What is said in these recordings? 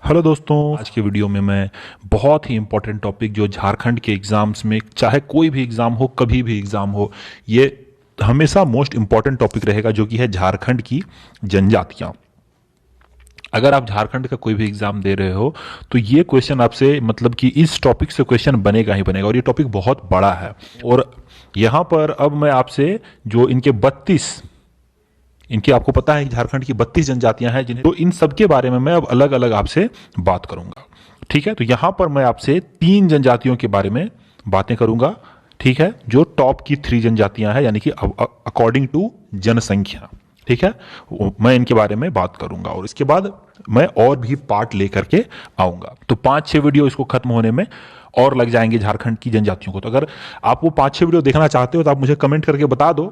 Hello दोस्तों, आज के वीडियो में मैं बहुत ही इम्पोर्टेंट टॉपिक जो झारखंड के एग्ज़ाम्स में, चाहे कोई भी एग्ज़ाम हो, कभी भी एग्ज़ाम हो, ये हमेशा मोस्ट इम्पॉर्टेंट टॉपिक रहेगा, जो कि है झारखंड की जनजातियाँ। अगर आप झारखंड का कोई भी एग्ज़ाम दे रहे हो तो ये क्वेश्चन आपसे, मतलब कि इस टॉपिक से क्वेश्चन बनेगा ही बनेगा, और ये टॉपिक बहुत बड़ा है। और यहाँ पर अब मैं आपसे जो इनके 32, इनकी आपको पता है कि झारखंड की 32 जनजातियां हैं, जिन्हें तो इन सब के बारे में मैं अब अलग अलग आपसे बात करूंगा। ठीक है, तो यहां पर मैं आपसे 3 जनजातियों के बारे में बातें करूंगा। ठीक है, जो टॉप की 3 जनजातियां हैं, यानी कि अकॉर्डिंग टू जनसंख्या। ठीक है, मैं इनके बारे में बात करूंगा और इसके बाद मैं और भी पार्ट लेकर के आऊंगा। तो 5-6 वीडियो इसको खत्म होने में और लग जाएंगे झारखंड की जनजातियों को। तो अगर आप वो 5-6 वीडियो देखना चाहते हो तो आप मुझे कमेंट करके बता दो,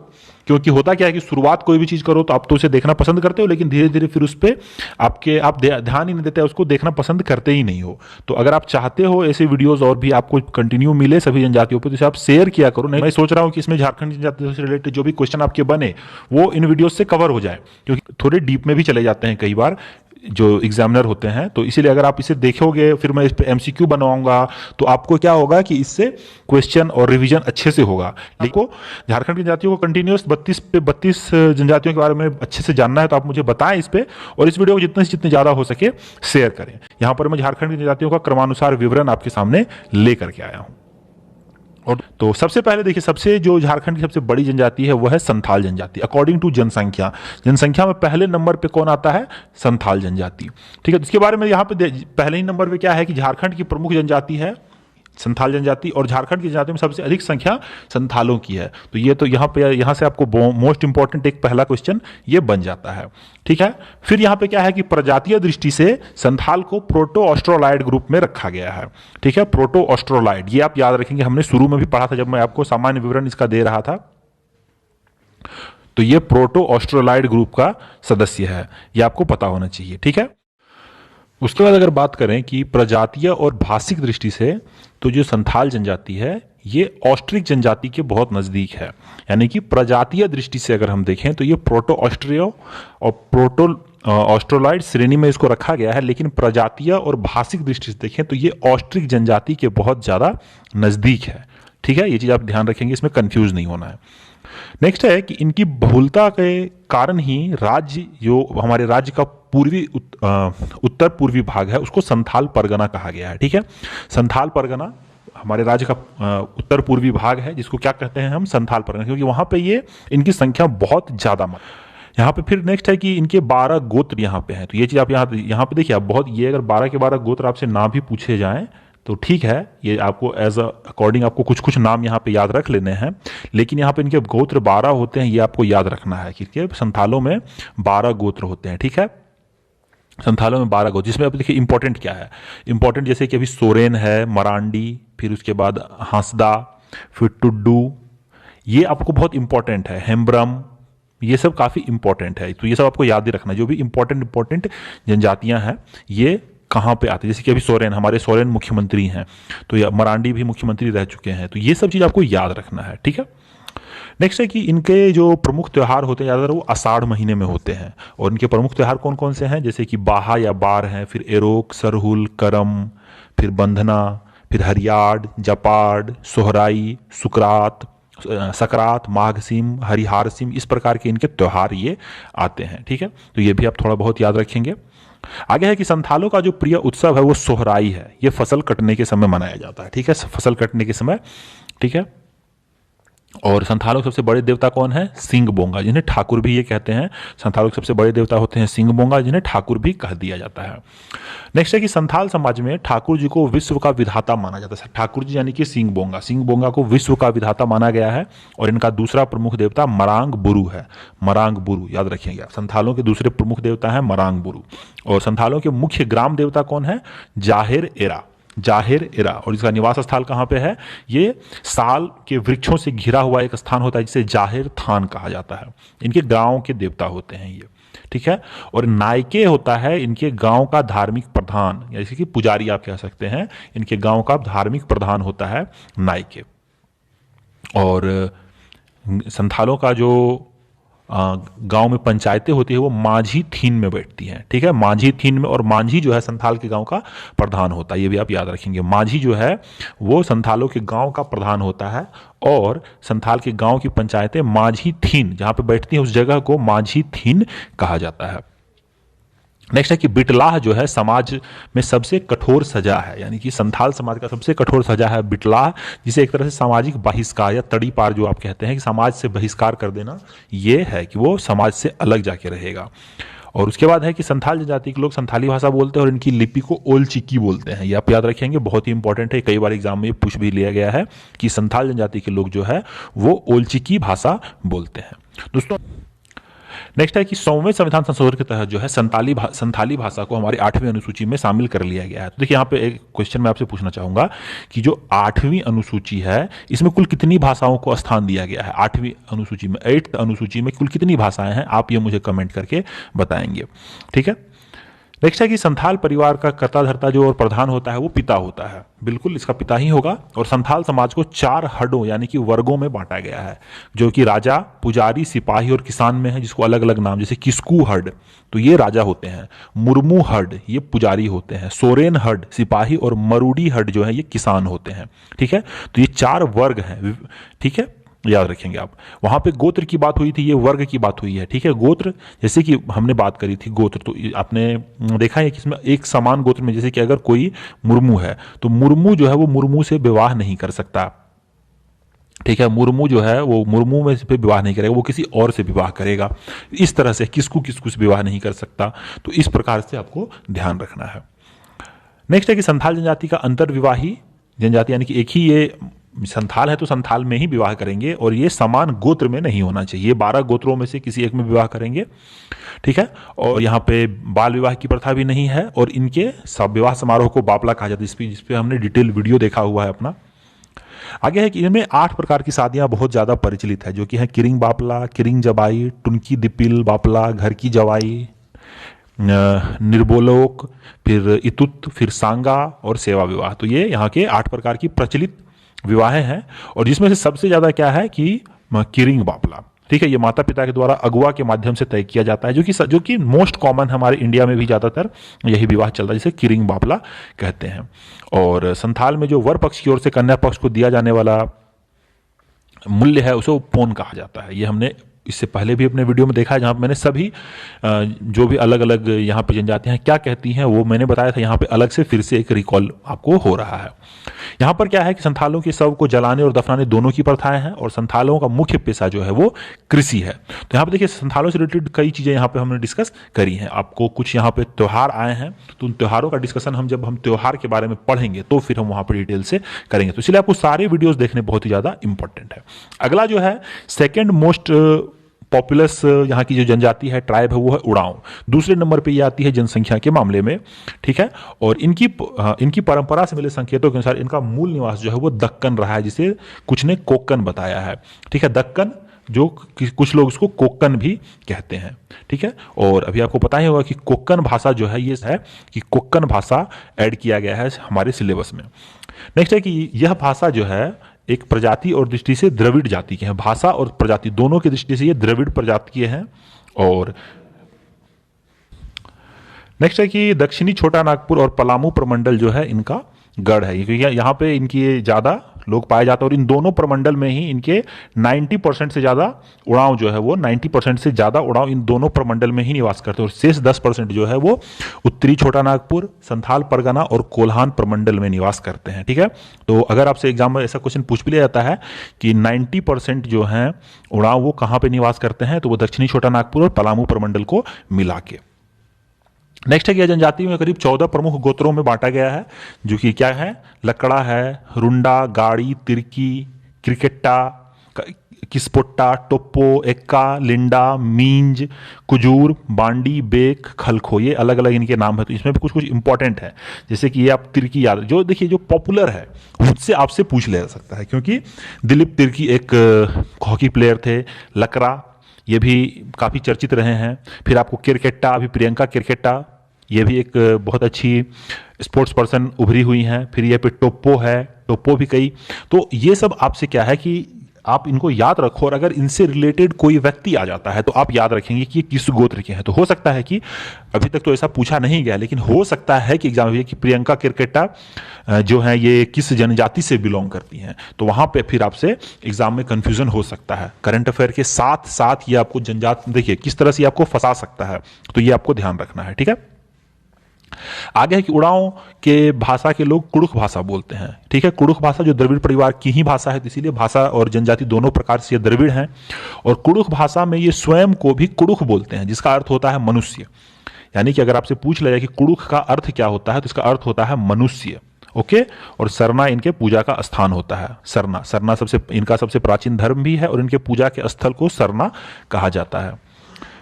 क्योंकि होता क्या है कि शुरुआत कोई भी चीज़ करो तो आप तो उसे देखना पसंद करते हो, लेकिन धीरे धीरे फिर उस पर आप ध्यान ही नहीं देते, उसको देखना पसंद करते ही नहीं हो। तो अगर आप चाहते हो ऐसे वीडियोज़ और भी आपको कंटिन्यू मिले सभी जनजातियों पर, तो इसे आप शेयर किया करो। नहीं, मैं सोच रहा हूँ कि इसमें झारखंड जनजातियों से रिलेटेड जो भी क्वेश्चन आपके बने वो इन वीडियोज से कवर हो जाए, क्योंकि थोड़े डीप में भी चले जाते हैं कई बार जो एग्जामिनर होते हैं। तो इसीलिए अगर आप इसे देखोगे, फिर मैं इस पे एमसीक्यू बनवाऊंगा, तो आपको क्या होगा कि इससे क्वेश्चन और रिवीजन अच्छे से होगा। लेकिन झारखंड की जातियों को कंटिन्यूस 32 जनजातियों के बारे में अच्छे से जानना है, तो आप मुझे बताएं इस पे, और इस वीडियो को जितने से जितने ज़्यादा हो सके शेयर करें। यहाँ पर मैं झारखंड की जनजातियों का क्रमानुसार विवरण आपके सामने लेकर के आया हूँ। और तो सबसे पहले देखिए, सबसे जो झारखंड की सबसे बड़ी जनजाति है वो है संथाल जनजाति, अकॉर्डिंग टू जनसंख्या। जनसंख्या में पहले नंबर पे कौन आता है? संथाल जनजाति। ठीक है, तो इसके बारे में यहाँ पे पहले ही नंबर पे क्या है कि झारखंड की प्रमुख जनजाति है संथाल जनजाति, और झारखंड की जनजाति में सबसे अधिक संख्या संथालों की है। तो ये तो यहाँ से आपको मोस्ट इंपॉर्टेंट एक पहला क्वेश्चन ये बन जाता है। ठीक है, फिर यहाँ पे क्या है कि प्रजातीय दृष्टि से संथाल को प्रोटो ऑस्ट्रोलॉइड ग्रुप में रखा गया है। ठीक है, प्रोटो ऑस्ट्रोलॉइड, ये आप याद रखेंगे, हमने शुरू में भी पढ़ा था जब मैं आपको सामान्य विवरण इसका दे रहा था। तो ये प्रोटो ऑस्ट्रोलॉइड ग्रुप का सदस्य है, ये आपको पता होना चाहिए। ठीक है, उसके बाद अगर बात करें कि प्रजातीय और भाषिक दृष्टि से, तो जो संथाल जनजाति है ये ऑस्ट्रिक जनजाति के बहुत नज़दीक है। यानी कि प्रजातीय दृष्टि से अगर हम देखें तो ये प्रोटो ऑस्ट्रियो और प्रोटो ऑस्ट्रोलॉइड श्रेणी में इसको रखा गया है, लेकिन प्रजातीय और भाषिक दृष्टि से देखें तो ये ऑस्ट्रिक जनजाति के बहुत ज़्यादा नज़दीक है। ठीक है, ये चीज़ आप ध्यान रखेंगे, इसमें कंफ्यूज नहीं होना है। नेक्स्ट है कि इनकी बहुलता के कारण ही राज्य, जो हमारे राज्य का उत्तर पूर्वी भाग है, उसको संथाल परगना कहा गया है। ठीक है, संथाल परगना हमारे राज्य का उत्तर पूर्वी भाग है, जिसको क्या कहते हैं हम? संथाल परगना, क्योंकि वहां पे ये इनकी संख्या बहुत ज्यादा। यहाँ पे फिर नेक्स्ट है कि इनके 12 गोत्र यहाँ पे हैं। तो ये चीज आप यहाँ पे देखिए, आप बहुत, ये अगर 12 के 12 गोत्र आपसे ना भी पूछे जाएं तो ठीक है, ये आपको एज अकॉर्डिंग आपको कुछ कुछ नाम यहाँ पे याद रख लेने हैं, लेकिन यहाँ पे इनके गोत्र 12 होते हैं, ये आपको याद रखना है कि संथालों में 12 गोत्र होते हैं। ठीक है, संथालों में 12 गोत्र, जिसमें अब देखिए इंपॉर्टेंट क्या है। इंपॉर्टेंट जैसे कि अभी सोरेन है, मरांडी, फिर उसके बाद हांसदा, फिर टुड्डू, ये आपको बहुत इंपॉर्टेंट है, हेम्ब्रम, ये सब काफ़ी इंपॉर्टेंट है। तो ये सब आपको याद ही रखना है, जो भी इंपॉर्टेंट जनजातियां हैं ये कहाँ पे आती है। जैसे कि अभी सोरेन, हमारे सोरेन मुख्यमंत्री हैं, तो या मरांडी भी मुख्यमंत्री रह चुके हैं। तो ये सब चीज़ आपको याद रखना है। ठीक है, नेक्स्ट है कि इनके जो प्रमुख त्यौहार होते हैं ज़्यादातर वो आषाढ़ महीने में होते हैं, और इनके प्रमुख त्यौहार कौन कौन से हैं? जैसे कि बाहा या बार हैं, फिर एरोक, सरहुल, करम, फिर बंधना, फिर हरियाड, जपाड, सोहराई, सुकरात, सकरात, माघसिम, हरिहारसिम, इस प्रकार के इनके त्यौहार ये आते हैं। ठीक है, तो ये भी आप थोड़ा बहुत याद रखेंगे। आगे है कि संथालों का जो प्रिय उत्सव है वो सोहराई है, ये फसल कटने के समय मनाया जाता है। ठीक है, फसल कटने के समय। ठीक है, और संथालों के सबसे बड़े देवता कौन है? सिंह बोंगा, जिन्हें ठाकुर भी ये कहते हैं। संथालों के सबसे बड़े देवता होते हैं सिंह बोंगा, जिन्हें ठाकुर भी कह दिया जाता है। नेक्स्ट है कि संथाल समाज में ठाकुर जी को विश्व का विधाता माना जाता है। ठाकुर जी यानी कि सिंह बोंगा को विश्व का विधाता माना गया है, और इनका दूसरा प्रमुख देवता मरांग बुरु है। मरांग बुरु याद रखिएगा, संथालों के दूसरे प्रमुख देवता है मरांग बुरु। और संथालों के मुख्य ग्राम देवता कौन है? जाहिर एरा, जाहिर एरा। और इसका निवास स्थल कहाँ पे है? ये साल के वृक्षों से घिरा हुआ एक स्थान होता है जिसे जाहिर थान कहा जाता है। इनके गांव के देवता होते हैं ये। ठीक है, और नायके होता है इनके गांव का धार्मिक प्रधान, जैसे कि पुजारी आप कह सकते हैं। इनके गांव का धार्मिक प्रधान होता है नायके। और संथालों का जो गांव में पंचायतें होती है वो माझी थीन में बैठती हैं, ठीक है, माझी थीन में। और माझी जो है संथाल के गांव का प्रधान होता है, ये भी आप याद रखेंगे। माझी जो है वो संथालों के गांव का प्रधान होता है और संथाल के गांव की पंचायतें माझी थीन जहां पे बैठती हैं उस जगह को माझी थीन कहा जाता है। नेक्स्ट है कि बिटलाह जो है समाज में सबसे कठोर सजा है, यानी कि संथाल समाज का सबसे कठोर सजा है बिटलाह, जिसे एक तरह से सामाजिक बहिष्कार या तड़ी पार जो आप कहते हैं कि समाज से बहिष्कार कर देना, ये है कि वो समाज से अलग जाके रहेगा। और उसके बाद है कि संथाल जनजाति के लोग संथाली भाषा बोलते हैं और इनकी लिपि को ओल चिकी बोलते हैं। ये आप याद रखेंगे, बहुत ही इंपॉर्टेंट है, कई बार एग्जाम में पूछ भी लिया गया है कि संथाल जनजाति के लोग जो है वो ओल चिकी भाषा बोलते हैं। दोस्तों नेक्स्ट है कि 100वें संविधान संशोधन के तहत जो है संथाली भाषा को हमारी 8वीं अनुसूची में शामिल कर लिया गया है। तो देखिए यहाँ पे एक क्वेश्चन मैं आपसे पूछना चाहूंगा कि जो 8वीं अनुसूची है इसमें कुल कितनी भाषाओं को स्थान दिया गया है? 8वीं अनुसूची में, 8th अनुसूची में कुल कितनी भाषाएं हैं? आप ये मुझे कमेंट करके बताएंगे, ठीक है। नेक्स्ट है कि संथाल परिवार का कर्ता धर्ता जो और प्रधान होता है वो पिता होता है, बिल्कुल इसका पिता ही होगा। और संथाल समाज को 4 हडों यानी कि वर्गों में बांटा गया है, जो कि राजा, पुजारी, सिपाही और किसान में है, जिसको अलग अलग नाम, जैसे किस्कू हड तो ये राजा होते हैं, मुर्मू हड ये पुजारी होते हैं, सोरेन हड सिपाही और मरूडी हड जो है ये किसान होते हैं, ठीक है। तो ये 4 वर्ग हैं, ठीक है, याद रखेंगे आप। वहां पे गोत्र की बात हुई थी, ये वर्ग की बात हुई है, ठीक है। गोत्र जैसे कि हमने बात करी थी गोत्र, तो आपने देखा है कि इसमें एक समान गोत्र में, जैसे कि अगर कोई मुर्मू है तो मुर्मू जो है वो मुर्मू से विवाह नहीं कर सकता, ठीक है। मुर्मू जो है वो मुर्मू में से विवाह नहीं करेगा, वो किसी और से विवाह करेगा। इस तरह से किसको से विवाह नहीं कर सकता, तो इस प्रकार से आपको ध्यान रखना है। नेक्स्ट है कि संथाल जनजाति का अंतर्विवाही जनजाति, यानी कि एक ही ये संथाल है तो संथाल में ही विवाह करेंगे और ये समान गोत्र में नहीं होना चाहिए, ये 12 गोत्रों में से किसी एक में विवाह करेंगे, ठीक है। और यहाँ पे बाल विवाह की प्रथा भी नहीं है और इनके सब विवाह समारोह को बापला कहा जाता है, जिसपे हमने डिटेल वीडियो देखा हुआ है अपना। आगे है कि इनमें 8 प्रकार की शादियां बहुत ज्यादा प्रचलित है, जो कि है किरिंग बापला, किरिंग जबाई, टुनकी दिपिल बापला, घर की जवाई, निर्बोलोक, फिर इतुत, फिर सांगा और सेवा विवाह। तो ये यहाँ के 8 प्रकार की प्रचलित विवाहें हैं और जिसमें से सबसे ज्यादा क्या है कि किरिंग बापला, ठीक है। ये माता पिता के द्वारा अगुआ के माध्यम से तय किया जाता है, जो कि मोस्ट कॉमन हमारे इंडिया में भी ज्यादातर यही विवाह चलता है, जिसे किरिंग बापला कहते हैं। और संथाल में जो वर पक्ष की ओर से कन्या पक्ष को दिया जाने वाला मूल्य है उसे पोन कहा जाता है। ये हमने इससे पहले भी अपने वीडियो में देखा है, जहां पर मैंने सभी जो भी अलग अलग यहाँ पे जनजातियां क्या कहती हैं वो मैंने बताया था, यहाँ पे अलग से फिर से एक रिकॉल आपको हो रहा है। यहाँ पर क्या है कि संथालों के शव को जलाने और दफनाने दोनों की प्रथाएं हैं और संथालों का मुख्य पेशा जो है वो कृषि है। तो यहाँ पे देखिए संथालों से रिलेटेड कई चीजें यहाँ पे हमने डिस्कस करी हैं। आपको कुछ यहाँ पे त्योहार आए हैं तो उन त्योहारों का डिस्कशन हम जब हम त्योहार के बारे में पढ़ेंगे तो फिर हम वहां पर डिटेल से करेंगे, तो इसलिए आपको सारे वीडियोज देखने बहुत ही ज्यादा इंपॉर्टेंट है। अगला जो है सेकेंड मोस्ट पॉपुलस यहाँ की जो जनजाति है, ट्राइब है, वो है उड़ांव। दूसरे नंबर पे ये आती है जनसंख्या के मामले में, ठीक है। और इनकी परंपरा से मिले संकेतों के अनुसार इनका मूल निवास जो है वो दक्कन रहा है, जिसे कुछ ने कोक्कन बताया है, ठीक है। दक्कन जो कुछ लोग उसको कोक्कन भी कहते हैं, ठीक है। और अभी आपको पता ही होगा कि कोक्कन भाषा जो है ये है कि कोक्कन भाषा ऐड किया गया है हमारे सिलेबस में। नेक्स्ट है कि यह भाषा जो है एक प्रजाति और दृष्टि से द्रविड़ जाति के हैं, भाषा और प्रजाति दोनों की दृष्टि से ये द्रविड़ प्रजाति के हैं। और नेक्स्ट है कि दक्षिणी छोटा नागपुर और पलामू प्रमंडल जो है इनका गढ़ है, क्योंकि यहाँ पे इनकी ज्यादा लोग पाए जाते हैं और इन दोनों प्रमंडल में ही इनके 90% से ज्यादा उड़ाव जो है वो 90% से ज्यादा उड़ाव इन दोनों प्रमंडल में ही निवास करते हैं और शेष 10% जो है वो उत्तरी छोटा नागपुर, संथाल परगना और कोल्हान प्रमंडल में निवास करते हैं, ठीक है। तो अगर आपसे एग्जाम में ऐसा क्वेश्चन पूछ भी लिया जाता है कि 90% जो है उड़ाव वो कहाँ पे निवास करते हैं, तो वो दक्षिणी छोटा नागपुर और पलामू प्रमंडल को मिला के। नेक्स्ट है कि जनजाति में करीब 14 प्रमुख गोत्रों में बांटा गया है, जो कि क्या है, लकड़ा है, रुंडा, गाड़ी, तिरकी, क्रिकेट्टा, किस्पोट्टा, टोप्पो, एक्का, लिंडा, मींज, कुजूर, बांडी, बेक, खलखो, ये अलग अलग इनके नाम है। तो इसमें भी कुछ कुछ इंपॉर्टेंट है, जैसे कि ये आप तिर्की याद, जो देखिए जो पॉपुलर है उससे आपसे पूछ लिया जा सकता है, क्योंकि दिलीप तिर्की एक हॉकी प्लेयर थे। लकड़ा ये भी काफ़ी चर्चित रहे हैं। फिर आपको क्रिकेट्टा, अभी प्रियंका क्रिकेट्टा ये भी एक बहुत अच्छी स्पोर्ट्स पर्सन उभरी हुई हैं। फिर ये पे टोप्पो है, टोप्पो भी कई। तो ये सब आपसे क्या है कि आप इनको याद रखो, और अगर इनसे रिलेटेड कोई व्यक्ति आ जाता है तो आप याद रखेंगे कि ये किस गोत्र के हैं। तो हो सकता है कि अभी तक तो ऐसा पूछा नहीं गया, लेकिन हो सकता है कि एग्जाम में कि प्रियंका केरकेट्टा जो है ये किस जनजाति से बिलोंग करती हैं, तो वहां पे फिर आपसे एग्जाम में कंफ्यूजन हो सकता है। करंट अफेयर के साथ साथ ये आपको जनजाति, देखिए किस तरह से आपको फंसा सकता है, तो ये आपको ध्यान रखना है, ठीक है। आगे है कि उड़ाव के भाषा के लोग कुड़ुख भाषा बोलते हैं, ठीक है। कुड़ुख भाषा जो द्रविड़ परिवार की ही भाषा है, तो इसीलिए भाषा और जनजाति दोनों प्रकार से ये द्रविड़ हैं। और कुड़ुख भाषा में ये स्वयं को भी कुड़ुख बोलते हैं, जिसका अर्थ होता है मनुष्य। यानी कि अगर आपसे पूछ लिया जाए कि कुड़ुख का अर्थ क्या होता है, तो इसका अर्थ होता है मनुष्य, ओके। और सरना इनके पूजा का स्थान होता है। सरना सरना इनका सबसे प्राचीन धर्म भी है, और इनके पूजा के स्थल को सरना कहा जाता है।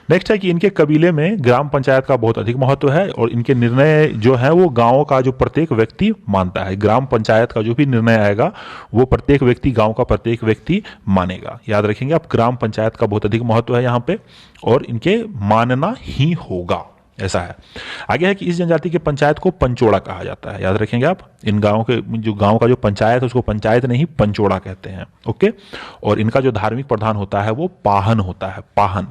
नेक्स्ट है कि इनके कबीले में ग्राम पंचायत का बहुत अधिक महत्व है, और इनके निर्णय जो है वो गांव का जो प्रत्येक व्यक्ति मानता है। ग्राम पंचायत का जो भी निर्णय आएगा वो प्रत्येक व्यक्ति, गांव का प्रत्येक व्यक्ति मानेगा। याद रखेंगे आप, ग्राम पंचायत का बहुत अधिक महत्व है यहाँ पे, और इनके मानना ही होगा, ऐसा है। आगे है कि इस जनजाति के पंचायत को पंचोड़ा कहा जाता है। याद रखेंगे आप, इन गांव के जो गांव का जो पंचायत है उसको पंचायत नहीं पंचोड़ा कहते हैं, ओके। और इनका जो धार्मिक प्रधान होता है वो पाहन होता है, पाहन।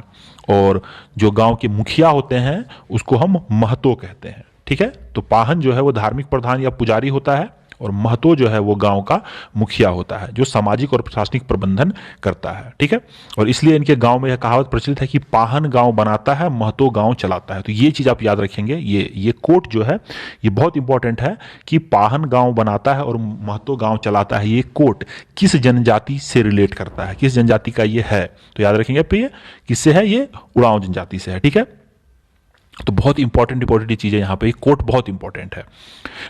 और जो गांव के मुखिया होते हैं उसको हम महतो कहते हैं, ठीक है। तो पाहन जो है वो धार्मिक प्रधान या पुजारी होता है, और महतो जो है वो गांव का मुखिया होता है, जो सामाजिक और प्रशासनिक प्रबंधन करता है, ठीक है। और इसलिए इनके गांव में यह कहावत प्रचलित है कि पाहन गांव बनाता है, महतो गांव चलाता है। तो ये चीज आप याद रखेंगे, ये कोट जो है ये बहुत इंपॉर्टेंट है कि पाहन गांव बनाता है और महतो गांव चलाता है। ये कोट किस जनजाति से रिलेट करता है, किस जनजाति का ये है, तो याद रखेंगे। ये किससे है, ये उड़ाव जनजाति से है, ठीक है। तो बहुत इंपॉर्टेंट चीजें यहाँ पे, कोट बहुत इंपॉर्टेंट है।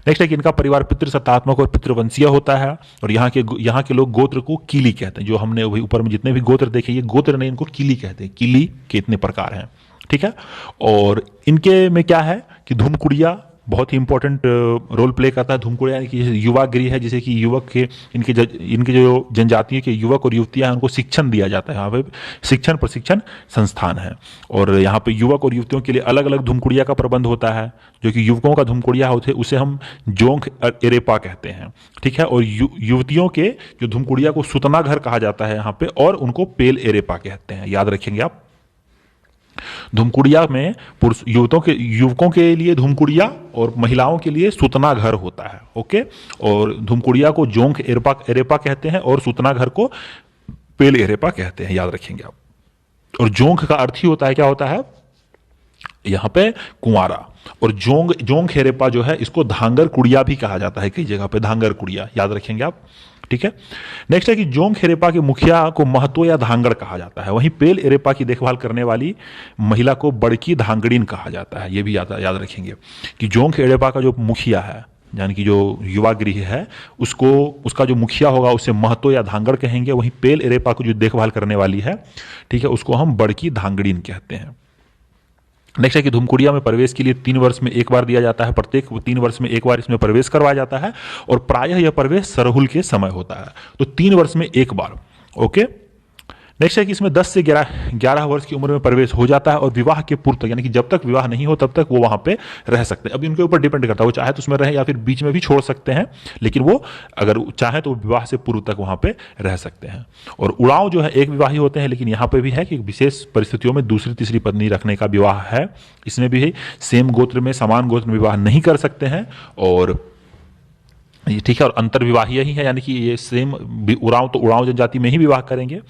नेक्स्ट है कि इनका परिवार पितृसत्तात्मक और पितृवंशीय होता है, और यहाँ के लोग गोत्र को कीली कहते हैं। जो हमने वही ऊपर में जितने भी गोत्र देखे, ये गोत्र नहीं, इनको कीली कहते हैं। कीली के इतने प्रकार हैं, ठीक है। और इनके में क्या है कि धूमकुड़िया बहुत ही इंपॉर्टेंट रोल प्ले करता है। धूमकुड़िया यानी कि युवा गृह है, जिसे कि युवक के इनके जो जनजातियों के युवक और युवतियां हैं उनको शिक्षण दिया जाता है। यहाँ पे शिक्षण प्रशिक्षण संस्थान है, और यहाँ पे युवक और युवतियों के लिए अलग अलग धूमकुड़िया का प्रबंध होता है। जो कि युवकों का धूमकुड़िया होते उसे हम जोंक एरेपा कहते हैं, ठीक है। और युवतियों के जो धूमकुड़िया को सुतना घर कहा जाता है यहाँ पे, और उनको पेल एरेपा कहते हैं। याद रखेंगे आप, धूमकुड़िया में युवकों के लिए धूमकुड़िया और महिलाओं के लिए सुतना घर होता है, ओके। और धूमकुड़िया को जोंक एरेपा कहते हैं, और सुतना घर को पेल एरेपा कहते हैं। याद रखेंगे आप। और जोंक का अर्थ ही होता है, क्या होता है यहां पे, कुंवारा। और जोंक एरेपा जो है इसको धांगर कुड़िया भी कहा जाता है, कई जगह पे धांगर कुड़िया। याद रखेंगे आप, ठीक है। नेक्स्ट है कि जोंग एरेपा के मुखिया को महतो या धांगड़ कहा जाता है। वहीं पेल एरेपा की देखभाल करने वाली महिला को बड़की धांगड़ीन कहा जाता है। ये भी याद रखेंगे कि जोंग एरेपा का जो मुखिया है, यानी कि जो युवा गृह है, उसका जो मुखिया होगा उसे महतो या धांगड़ कहेंगे। वहीं पेल एरेपा को जो देखभाल करने वाली है, ठीक है, उसको हम बड़की धांगड़ीन कहते हैं। नेक्स्ट है कि धूमकुड़िया में प्रवेश के लिए 3 वर्ष में एक बार दिया जाता है। प्रत्येक 3 वर्ष में एक बार इसमें प्रवेश करवाया जाता है, और प्रायः यह प्रवेश सरहुल के समय होता है। तो 3 वर्ष में एक बार, ओके। नेक्स्ट है कि इसमें 10 से 11 वर्ष की उम्र में प्रवेश हो जाता है, और विवाह के पूर्व तक, यानी कि जब तक विवाह नहीं हो तब तक वो वहां पे रह सकते हैं। अभी उनके ऊपर डिपेंड करता है, वो चाहे तो उसमें रहे या फिर बीच में भी छोड़ सकते हैं, लेकिन वो अगर चाहे तो विवाह से पूर्व तक वहां पे रह सकते हैं। और उड़ाव जो है एक विवाही होते हैं, लेकिन यहाँ पे भी है कि विशेष परिस्थितियों में दूसरी तीसरी पत्नी रखने का विवाह है। इसमें भी सेम गोत्र में समान गोत्र में विवाह नहीं कर सकते हैं, और ठीक है। और अंतर विवाही ही है, यानी कि ये सेम उड़ाव जनजाति में ही विवाह करेंगे।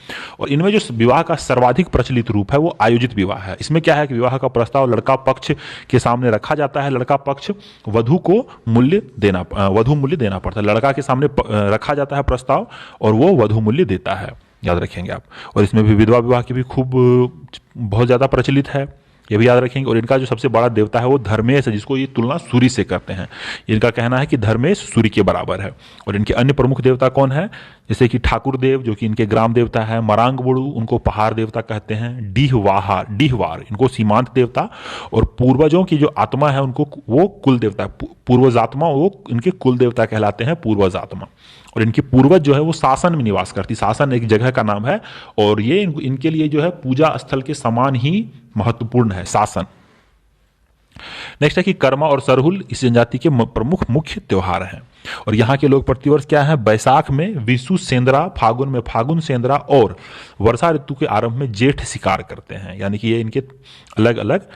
और इनमें जो विवाह का सर्वाधिक प्रचलित रूप है वो आयोजित विवाह है। इसमें क्या है कि विवाह का प्रस्ताव लड़का पक्ष के सामने रखा जाता है। लड़का पक्ष वधु मूल्य देना पड़ता है। लड़का के सामने रखा जाता है प्रस्ताव, और वो वधु मूल्य देता है। याद रखेंगे आप। और इसमें भी विधवा विवाह की भी बहुत ज्यादा प्रचलित है, ये भी याद रखेंगे। और इनका जो सबसे बड़ा देवता है वो धर्मेश है, जिसको ये तुलना सूर्य से करते हैं। इनका कहना है कि धर्मेश सूर्य के बराबर है। और इनके अन्य प्रमुख देवता कौन है, जैसे कि ठाकुर देव जो कि इनके ग्राम देवता है, मरांग बुड़ू उनको पहाड़ देवता कहते हैं, डीहवार इनको सीमांत देवता, और पूर्वजों की जो आत्मा है उनको वो कुल देवता, पूर्वजात्मा वो इनके कुल देवता कहलाते हैं, पूर्वजात्मा। और इनके पूर्वज जो है वो शासन में निवास करती। शासन एक जगह का नाम है, और ये इनके लिए जो है पूजा स्थल के समान ही महत्वपूर्ण है शासन। नेक्स्ट है कि कर्मा और सरहुल इस जनजाति के प्रमुख मुख्य त्योहार हैं। और यहाँ के लोग प्रतिवर्ष क्या है, बैसाख में विशु सेंद्रा, फागुन में फागुन सेंद्रा और वर्षा ऋतु के आरंभ में जेठ शिकार करते हैं। यानी कि ये इनके अलग अलग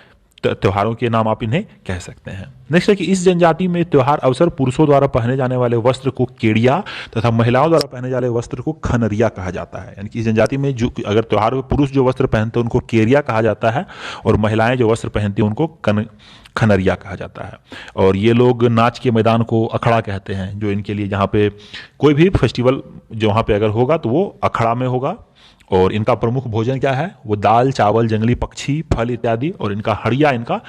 त्योहारों के नाम आप इन्हें कह सकते हैं। नेक्स्ट है कि इस जनजाति में त्योहार अवसर पुरुषों द्वारा पहने जाने वाले वस्त्र को केड़िया तथा महिलाओं द्वारा पहने जाने वाले वस्त्र को खनरिया कहा जाता है। यानी कि इस जनजाति में जो अगर त्योहार में पुरुष जो वस्त्र पहनते हैं उनको केरिया कहा जाता है और महिलाएं जो वस्त्र पहनती हैं उनको खनरिया कहा जाता है। और ये लोग नाच के मैदान को अखड़ा कहते हैं, जो इनके लिए जहाँ पे कोई भी फेस्टिवल जो वहाँ पे अगर होगा तो वो अखड़ा में होगा। और इनका प्रमुख भोजन क्या है, वो दाल चावल जंगली पक्षी फल इत्यादि, और इनका हड़िया इनका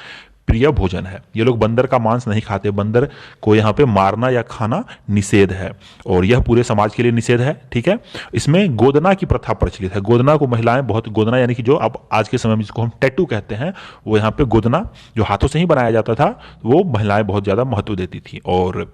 प्रिय भोजन है। ये लोग बंदर का मांस नहीं खाते, बंदर को यहाँ पे मारना या खाना निषेध है और यह पूरे समाज के लिए निषेध है। ठीक है, इसमें गोदना की प्रथा प्रचलित है। गोदना को महिलाएं बहुत, गोदना यानी कि जो अब आज के समय में जिसको हम टैटू कहते हैं, वो यहाँ पे गोदना जो हाथों से ही बनाया जाता था वो महिलाएं बहुत ज्यादा महत्व देती थी। और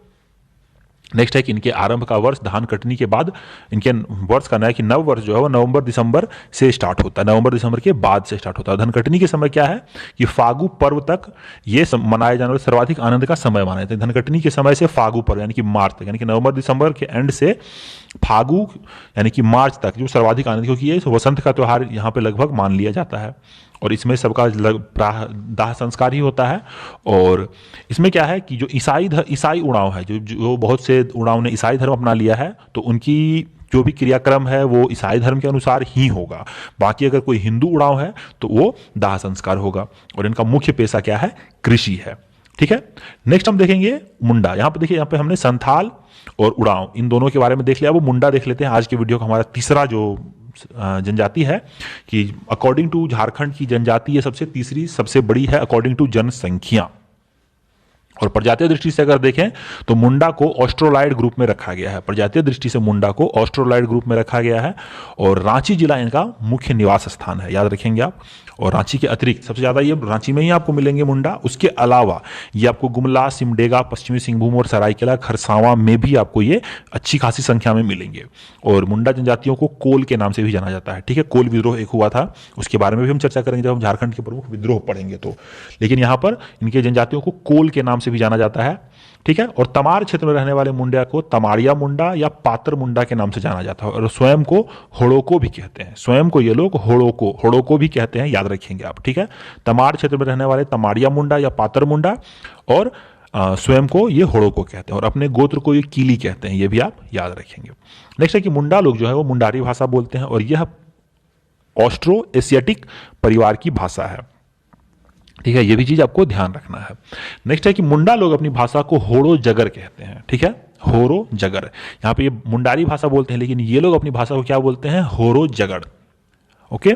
नेक्स्ट है कि इनके आरंभ का वर्ष धान कटनी के बाद, इनके वर्ष का नया कि नव वर्ष जो है वो नवंबर दिसंबर से स्टार्ट होता है, नवंबर दिसंबर के बाद से स्टार्ट होता है। धन कटनी के समय क्या है कि फागु पर्व तक ये मनाए जाने वाले सर्वाधिक आनंद का समय माना जाता है। धन कटनी के समय से फागु पर्व यानी कि मार्च तक, यानी कि नवंबर दिसंबर के एंड से फागु यानी कि मार्च तक जो सर्वाधिक आनंद, क्योंकि ये वसंत का त्यौहार यहाँ पे लगभग मान लिया जाता है और इसमें सबका दाह संस्कार ही होता है। और इसमें क्या है कि जो ईसाई उड़ाव है, जो बहुत से उड़ाव ने ईसाई धर्म अपना लिया है, तो उनकी जो भी क्रियाक्रम है वो ईसाई धर्म के अनुसार ही होगा। बाकी अगर कोई हिंदू उड़ाव है तो वो दाह संस्कार होगा। और इनका मुख्य पेशा क्या है, कृषि है। ठीक है, नेक्स्ट हम देखेंगे मुंडा। यहाँ पे देखिए, यहाँ पे हमने संथाल और उड़ाव इन दोनों के बारे में देख लिया। वो मुंडा देख लेते हैं। आज के वीडियो का हमारा तीसरा जो जनजाति है कि अकॉर्डिंग टू झारखंड की जनजाति ये सबसे तीसरी सबसे बड़ी है अकॉर्डिंग टू जनसंख्या। और प्रजातीय दृष्टि से अगर देखें तो मुंडा को ऑस्ट्रोलाइड ग्रुप में रखा गया है। प्रजातीय दृष्टि से मुंडा को ऑस्ट्रोलाइड ग्रुप में रखा गया है और रांची जिला इनका मुख्य निवास स्थान है, याद रखेंगे आप। और रांची के अतिरिक्त सबसे ज्यादा ये रांची में ही आपको मिलेंगे मुंडा। उसके अलावा ये आपको गुमला, सिमडेगा, पश्चिमी सिंहभूम और सरायकेला खरसावां में भी आपको ये अच्छी खासी संख्या में मिलेंगे। और मुंडा जनजातियों को कोल के नाम से भी जाना जाता है। ठीक है, कोल विद्रोह एक हुआ था, उसके बारे में भी हम चर्चा करेंगे जब हम झारखंड के प्रमुख विद्रोह पढ़ेंगे तो। लेकिन यहाँ पर इनके जनजातियों को कोल के नाम से भी जाना जाता है। ठीक है, और तमार क्षेत्र में रहने वाले मुंडा को तमाड़िया मुंडा या पातर मुंडा के नाम से जाना जाता है। और स्वयं को होड़ोको भी कहते हैं। स्वयं को ये लोग होड़ोको भी कहते हैं, याद रखेंगे आप। ठीक है, तमार क्षेत्र में रहने वाले तमाड़िया मुंडा या पातर मुंडा और स्वयं को ये होड़ोको कहते हैं और अपने गोत्र को ये कीली कहते हैं, ये भी आप याद रखेंगे। नेक्स्ट है कि मुंडा लोग जो है वो मुंडारी भाषा बोलते हैं और यह ऑस्ट्रो एशियाटिक परिवार की भाषा है। ठीक है, ये भी चीज आपको ध्यान रखना है। नेक्स्ट है कि मुंडा लोग अपनी भाषा को होड़ो जगर कहते हैं। ठीक है, होरो जगर, यहाँ पे ये मुंडारी भाषा बोलते हैं लेकिन ये लोग अपनी भाषा को क्या बोलते हैं, होरो जगड़। ओके,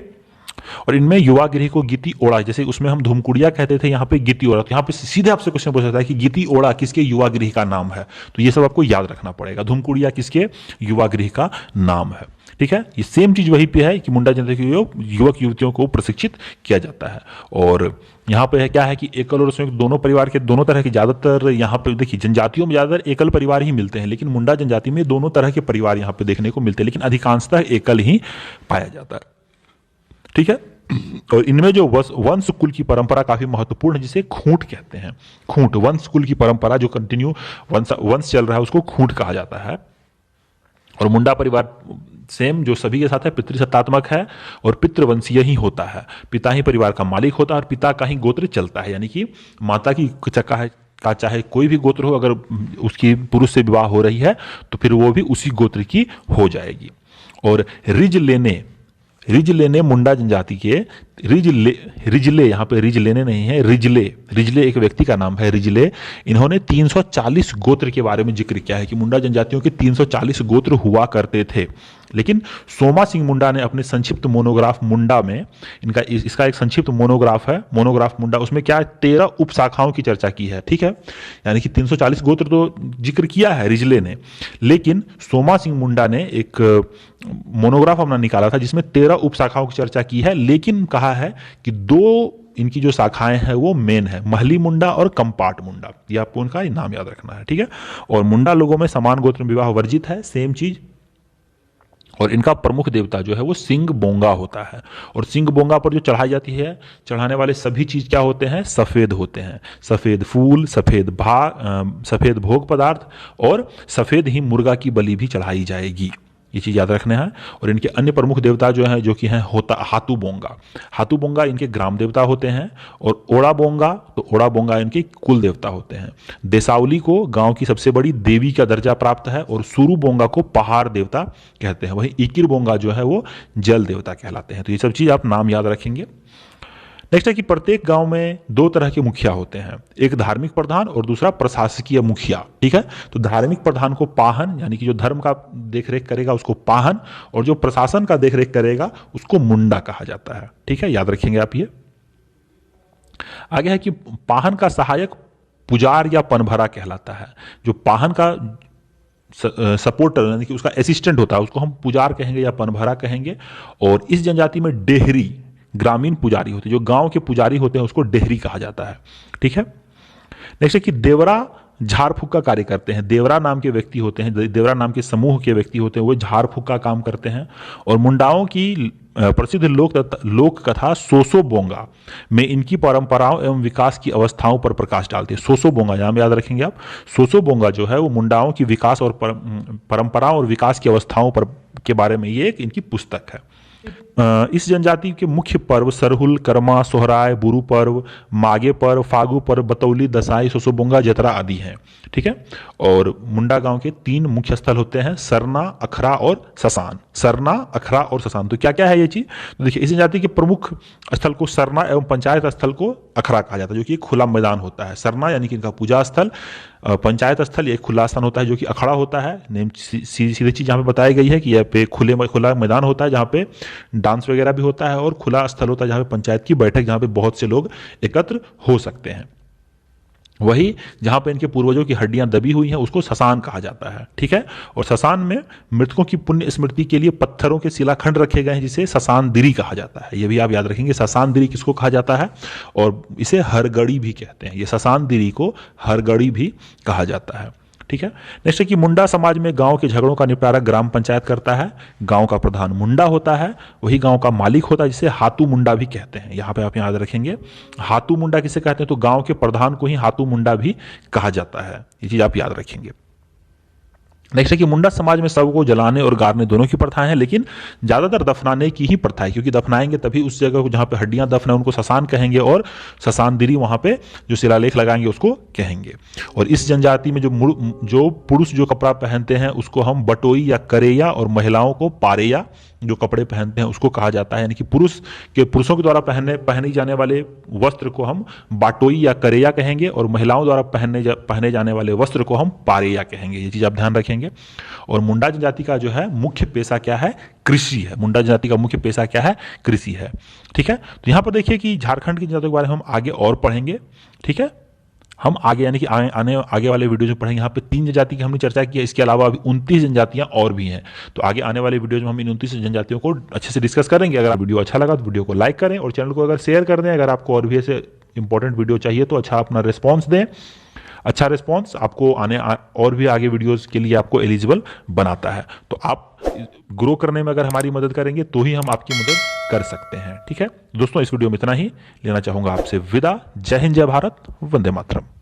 और इनमें युवा गृह को गीति ओड़ा, जैसे उसमें हम धूमकुड़िया कहते थे, यहाँ पे गीति ओड़ा। तो यहाँ पे सीधे आपसे क्वेश्चन पूछ सकता है कि गीति ओड़ा किसके युवा गृह का नाम है, तो ये सब आपको याद रखना पड़ेगा। धूमकुड़िया किसके युवा गृह का नाम है। ठीक है, ये सेम चीज वही पे है कि मुंडा जनजाति के युवक युवतियों को प्रशिक्षित किया जाता है। और यहाँ पे है क्या है कि एकल और संयुक्त दोनों परिवार के दोनों तरह के, ज्यादातर यहाँ पे देखिए जनजातियों में ज्यादातर एकल परिवार ही मिलते हैं, लेकिन मुंडा जनजाति में दोनों तरह के परिवार यहाँ पे देखने को मिलते हैं, लेकिन अधिकांशतः एकल ही पाया जाता है। ठीक है, और इनमें जो वंश कुल की परंपरा काफी महत्वपूर्ण है, जिसे खूंट कहते हैं। खूंट, वंश कुल की परंपरा जो कंटिन्यू वंश चल रहा है उसको खूंट कहा जाता है। और मुंडा परिवार सेम जो सभी के साथ है, पितृसत्तात्मक है और पितृवंशीय ही होता है। पिता ही परिवार का मालिक होता है और पिता का ही गोत्र चलता है, यानी कि माता की चक्का है का चाहे कोई भी गोत्र हो, अगर उसकी पुरुष से विवाह हो रही है तो फिर वो भी उसी गोत्र की हो जाएगी। और रिजलेने मुंडा जनजाति के रिजले, यहाँ पे रिजलेने नहीं है, रिजले एक व्यक्ति का नाम है, रिजले। इन्होंने 340 गोत्र के बारे में जिक्र किया है कि मुंडा जनजातियों के 340 गोत्र हुआ करते थे। लेकिन सोमा सिंह मुंडा ने अपने संक्षिप्त मोनोग्राफ मुंडा में, इसका एक संक्षिप्त मोनोग्राफ है, मोनोग्राफ मुंडा, उसमें क्या है 13 उपशाखाओं की चर्चा की है। ठीक है, यानी कि 340 गोत्र तो जिक्र किया है रिजले ने, लेकिन सोमा सिंह मुंडा ने एक मोनोग्राफ अपना निकाला था जिसमें 13 उपशाखाओं की चर्चा की है, लेकिन कहा है कि 2 इनकी जो शाखाएं हैं वो मेन है, महली मुंडा और कंपाट मुंडा। ये आपको उनका नाम याद रखना है। ठीक है, और मुंडा लोगों में समान गोत्र में विवाह वर्जित है, सेम चीज। और इनका प्रमुख देवता जो है वो सिंह बोंगा होता है। और सिंह बोंगा पर जो चढ़ाई जाती है, चढ़ाने वाले सभी चीज क्या होते हैं, सफेद होते हैं। सफेद फूल, सफेद भोग पदार्थ और सफेद ही मुर्गा की बलि भी चढ़ाई जाएगी। ये चीज याद रखना है। और इनके अन्य प्रमुख देवता जो हैं, जो कि हैं होता हाथू बोंगा। हाथू बोंगा इनके ग्राम देवता होते हैं। और ओड़ा बोंगा, तो ओड़ा बोंगा इनके कुल देवता होते हैं। देसावली को गांव की सबसे बड़ी देवी का दर्जा प्राप्त है। और सुरु बोंगा को पहाड़ देवता कहते हैं। वहीं इकिर बोंगा जो है वो जल देवता कहलाते हैं। तो ये सब चीज आप नाम याद रखेंगे। नेक्स्ट है कि प्रत्येक गांव में दो तरह के मुखिया होते हैं, एक धार्मिक प्रधान और दूसरा प्रशासकीय मुखिया। ठीक है, तो धार्मिक प्रधान को पाहन, यानी कि जो धर्म का देखरेख करेगा उसको पाहन, और जो प्रशासन का देखरेख करेगा उसको मुंडा कहा जाता है। ठीक है, याद रखेंगे आप ये। आगे है कि पाहन का सहायक पुजार या पनभरा कहलाता है। जो पाहन का सपोर्टर यानी कि उसका असिस्टेंट होता है उसको हम पुजार कहेंगे या पनभरा कहेंगे। और इस जनजाति में डेहरी ग्रामीण पुजारी होते हैं, जो गांव के पुजारी होते हैं उसको डेहरी कहा जाता है। ठीक है, नेक्स्ट है कि देवरा झाड़ फूक का कार्य करते हैं। देवरा नाम के व्यक्ति होते हैं, देवरा नाम के समूह के व्यक्ति होते हैं, वो झाड़ फूक का काम करते हैं। और मुंडाओं की प्रसिद्ध लोक कथा सोसो बोंगा में इनकी परंपराओं एवं विकास की अवस्थाओं पर प्रकाश डालते हैं। सोसो बोंगा यहाँ याद रखेंगे आप। सोसो बोंगा जो है वो मुंडाओं की विकास और परंपराओं और विकास की अवस्थाओं पर के बारे में ये एक इनकी पुस्तक है। इस जनजाति के मुख्य पर्व सरहुल, करमा, सोहराय, बुरु पर्व, मागे पर्व, फागु पर्व, बतौली, दसाई, सोसोबोंगा, जतरा आदि हैं। ठीक है, और मुंडा गांव के 3 मुख्य स्थल होते हैं, सरना, अखरा और ससान। सरना, अखरा और ससान, तो क्या क्या है ये चीज, तो देखिए इस जनजाति के प्रमुख स्थल को सरना एवं पंचायत स्थल को अखरा कहा जाता है, जो कि एक खुला मैदान होता है। सरना यानी कि इनका पूजा स्थल, पंचायत स्थल एक खुला स्थान होता है जो कि अखड़ा होता है। नेम सीधी चीज यहाँ पे बताई गई है कि यहाँ पे खुला मैदान होता है जहाँ पे डांस वगैरह भी होता है, और खुला स्थल होता है जहाँ पे पंचायत की बैठक, जहाँ पे बहुत से लोग एकत्र हो सकते हैं। वही जहां पे इनके पूर्वजों की हड्डियां दबी हुई हैं उसको ससान कहा जाता है। ठीक है, और ससान में मृतकों की पुण्य स्मृति के लिए पत्थरों के शिलाखंड रखे गए हैं जिसे ससान दिरी कहा जाता है। ये भी आप याद रखेंगे, ससान दिरी किसको कहा जाता है, और इसे हरगड़ी भी कहते हैं। ये ससान दिरी को हरगड़ी भी कहा जाता है। ठीक है, नेक्स्ट है कि मुंडा समाज में गांव के झगड़ों का निपटारा ग्राम पंचायत करता है। गांव का प्रधान मुंडा होता है, वही गांव का मालिक होता है, जिसे हाथू मुंडा भी कहते हैं। यहां पे आप याद रखेंगे, हाथू मुंडा किसे कहते हैं, तो गांव के प्रधान को ही हाथू मुंडा भी कहा जाता है। ये चीज आप याद रखेंगे। नेक्स्ट है कि मुंडा समाज में सबको जलाने और गाड़ने दोनों की प्रथाएं हैं, लेकिन ज्यादातर दफनाने की ही प्रथा है, क्योंकि दफनाएंगे तभी उस जगह को जहां पे हड्डियां दफन है उनको ससान कहेंगे, और ससान दिरी वहां पे जो शिलालेख लगाएंगे उसको कहेंगे। और इस जनजाति में जो पुरुष जो कपड़ा पहनते हैं उसको हम बटोई या करेया, और महिलाओं को पारेया जो कपड़े पहनते हैं उसको कहा जाता है। यानी कि पुरुषों के द्वारा पहने जाने वाले वस्त्र को हम बाटोई या करेया कहेंगे, और महिलाओं द्वारा पहने जाने वाले वस्त्र को हम पारेया कहेंगे। ये चीज आप ध्यान रखेंगे। और मुंडा जनजाति का जो है मुख्य पेशा क्या है, कृषि है। मुंडा जनजाति का मुख्य पेशा क्या है, कृषि है। ठीक है, तो यहां पर देखिए कि झारखंड की जनजातियों के बारे में हम आगे और पढ़ेंगे। ठीक है, हम आगे यानी कि आगे वाले वीडियो में पढ़ेंगे। यहाँ पे 3 जनजाति की हमने चर्चा की है, इसके अलावा अभी 29 जनजातियां और भी हैं। तो आगे आने वाले वीडियो में हम इन 29 जनजातियों को अच्छे से डिस्कस करेंगे। अगर वीडियो अच्छा लगा तो वीडियो को लाइक करें और चैनल को अगर शेयर कर दें। अगर आपको और भी ऐसे इंपॉर्टेंट वीडियो चाहिए तो अच्छा अपना रिस्पॉन्स दें। अच्छा रिस्पॉन्स आपको और भी आगे वीडियोस के लिए आपको एलिजिबल बनाता है। तो आप ग्रो करने में अगर हमारी मदद करेंगे तो ही हम आपकी मदद कर सकते हैं। ठीक है दोस्तों, इस वीडियो में इतना ही लेना चाहूंगा आपसे विदा। जय हिंद, जय भारत, वंदे मातरम।